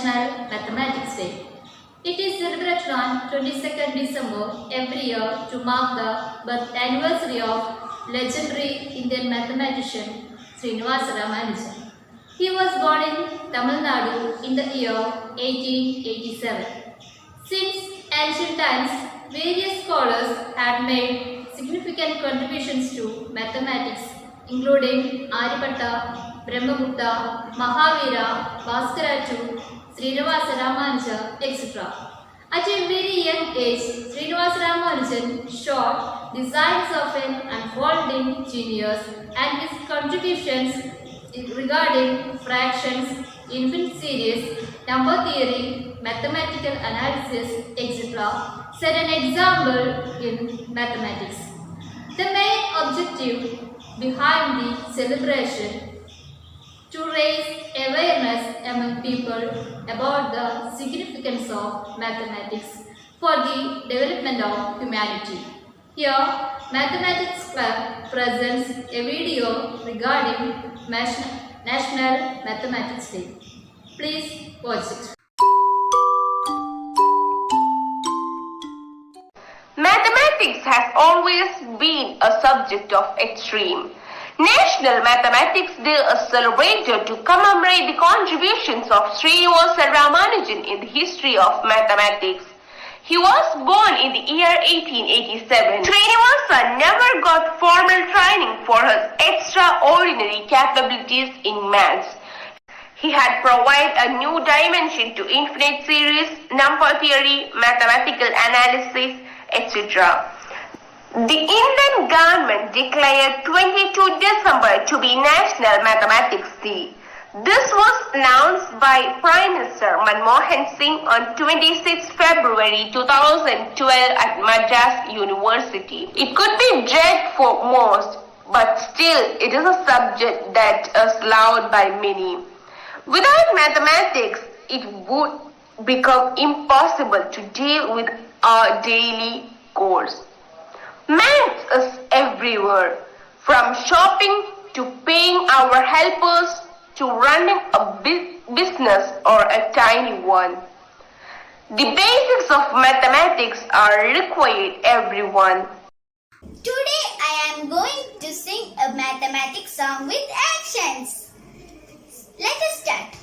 National Mathematics Day. It is celebrated on 22nd December every year to mark the birth anniversary of legendary Indian mathematician Srinivasa Ramanujan. He was born in Tamil Nadu in the year 1887. Since ancient times, various scholars had made significant contributions to mathematics, including Aryabhatta, Brahmagupta, Mahavira, Bhaskaraju, Srinivasa Ramanuja, etc. At a very young age, Srinivasa Ramanujan showed the signs of an unfolding genius, and his contributions regarding fractions, infinite series, number theory, mathematical analysis, etc. set an example in mathematics. The main objective behind the celebration to raise awareness among people about the significance of mathematics for the development of humanity. Here, Mathematics Club presents a video regarding National Mathematics Day. Please watch it. Mathematics has always been a subject of extreme. National Mathematics Day is celebrated to commemorate the contributions of Srinivasa Ramanujan in the history of mathematics. He was born in the year 1887. Srinivasa never got formal training for his extraordinary capabilities in maths. He had provided a new dimension to infinite series, number theory, mathematical analysis, etc. The Indian government declared 22 December to be National Mathematics Day. This was announced by Prime Minister Manmohan Singh on 26 February 2012 at Madras University. It could be dread for most, but still it is a subject that is loved by many. Without mathematics, it would become impossible to deal with our daily chores. Maths is everywhere, from shopping to paying our helpers to running a business or a tiny one. The basics of mathematics are required everyone. Today I am going to sing a mathematics song with actions. Let us start.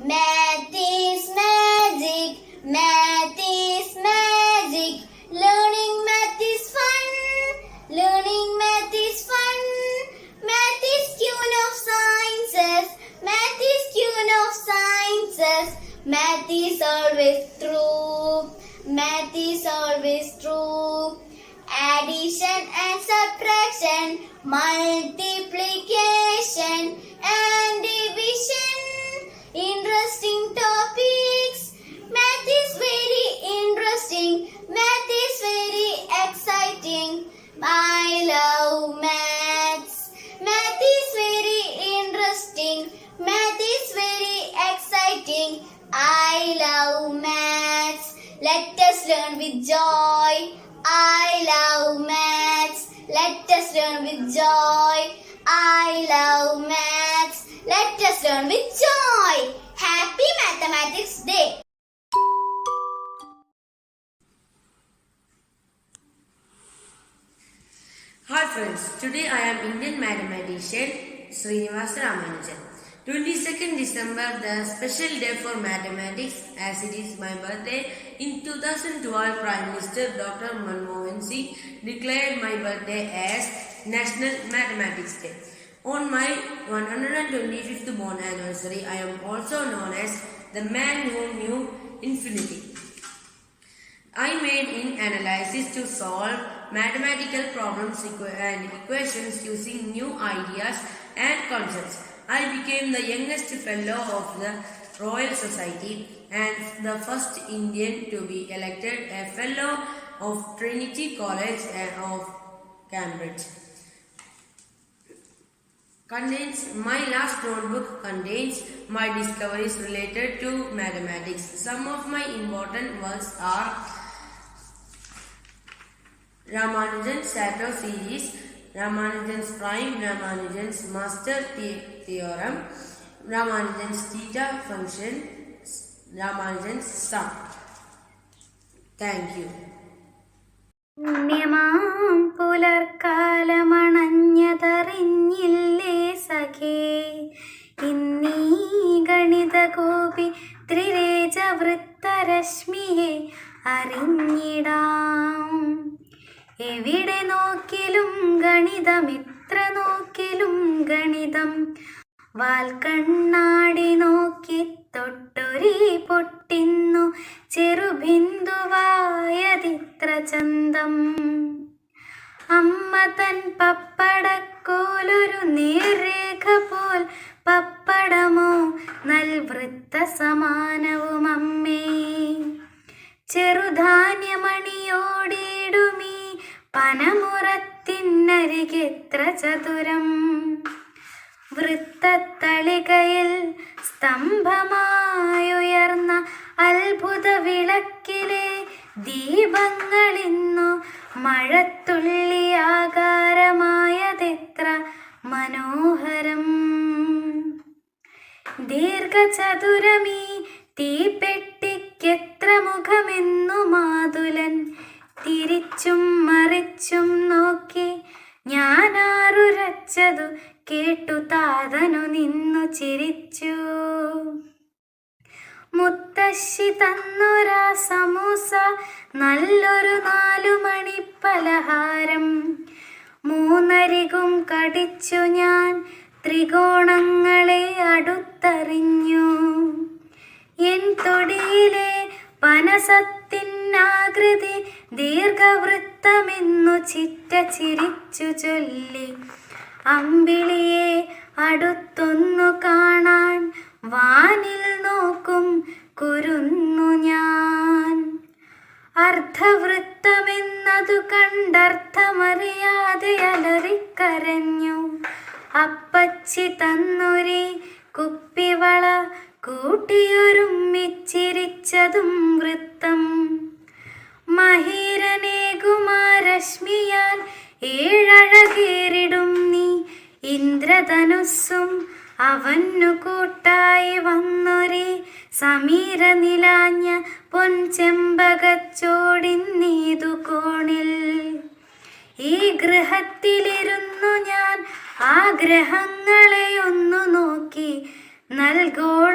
Math is magic, math is magic. Learning math is fun, learning math is fun. Math is queen of sciences, math is queen of sciences. Math is always true, math is always true. Addition and subtraction, multiplication and division. Interesting topics. Math is very interesting. Math is very exciting. I love maths. Math is very interesting. Math is very exciting. I love maths. Let us learn with joy. I love maths. Let us learn with joy. I love maths. Let us learn with joy. Happy Mathematics Day. Hi friends, today I am Indian mathematician Srinivasa Ramanujan. 22nd December, the special day for mathematics, as it is my birthday. In 2012, Prime Minister Dr. Manmohan Singh declared my birthday as National Mathematics Day. On my 125th born anniversary, I am also known as the man who knew infinity. I made in analysis to solve mathematical problems and equations using new ideas and concepts. I became the youngest fellow of the Royal Society and the first Indian to be elected a fellow of Trinity College of Cambridge. My last notebook contains my discoveries related to mathematics. Some of my important works are Ramanujan's Sato series, Ramanujan's prime, Ramanujan's master theorem, Ramanujan's theta function, Ramanujan's son. Thank you. പുണ്യമാം പുലർക്കാലമണഞ്ഞതറിഞ്ഞില്ലേ സഖേ, ഇന്നീ ഗണിതഗോപി ത്രിരേജവൃത്തരശ്മിയെ അറിഞ്ഞിടാം. എവിടെ നോക്കിലും ഗണിതം, എത്ര നോക്കിലും ഗണിതം, വാൽക്കണ്ണാടി നോക്കി തൊട്ടൊരി പൊട്ടിന്നു ചെറുബിന്ദുവായതിത്ര ചന്തം. അമ്മ തൻ പപ്പടക്കോലൊരു നേർരേഖ പോൽ, പപ്പടമോ നൽവൃത്ത സമാനവും അമ്മേ. ചെറുധാന്യമണിയോടിടുമീ പനമുറത്തിനരികെത്ര ചതുരം, വൃത്തത്തളികയിൽ സ്തംഭമായുയർന്ന അത്ഭുത വിളക്കിലെ ദീപങ്ങളിന്നു മഴത്തുള്ളിയാകാരമായതെത്ര മനോഹരം. ദീർഘചതുരമീ തീപ്പെട്ടിക്കെത്ര മുഖമെന്നു മാതുലൻ തിരിച്ചും മറിച്ചും നോക്കി. ഞാനാറുരച്ചതു കേട്ടു താതനു നിന്നു ചിരിച്ചു. മുത്തശ്ശി തന്നൊരാ സമൂസ, നല്ലൊരു 4 മണി പലഹാരം. 3 കടിച്ചു ഞാൻ, ത്രികോണങ്ങളെ അടുത്തറിഞ്ഞു. എൻ തൊടിയിലെ പനസത്തിനാകൃതി ദീർഘവൃത്തമെന്നു ചിറ്റ ചിരിച്ചു ചൊല്ലി. അമ്പിളിയെ അടുത്തൊന്നു കാണാൻ വാനിൽ നോക്കും കുരുന്നു ഞാൻ. അർദ്ധവൃത്തമെന്നതു കണ്ടർത്ഥമറിയാതെ അലറിക്കരഞ്ഞു. അപ്പച്ചി തന്നൊരി കുപ്പിവള കൂട്ടിയൊരുമ്മിച്ചിരിച്ചതും വൃത്തം. മഹീരനേകുമാരശ്മിയാൽ 7 അഴകേറിടും നീ ഇന്ദ്രധനുസ്സും അവന്നു കൂട്ടായി വന്നൊരേ സമീര നിലാഞ്ഞ പൊൻചെമ്പകച്ചോടിന്നീതു കോണിൽ. ഈ ഗൃഹത്തിലിരുന്നു ഞാൻ ആഗ്രഹങ്ങളെ ഒന്നു നോക്കി. നൽഗോളമാണെവിടെയും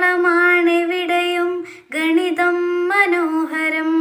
ഗണിതം മനോഹരം.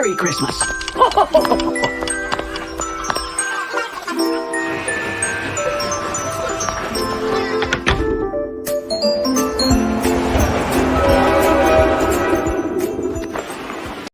Merry Christmas.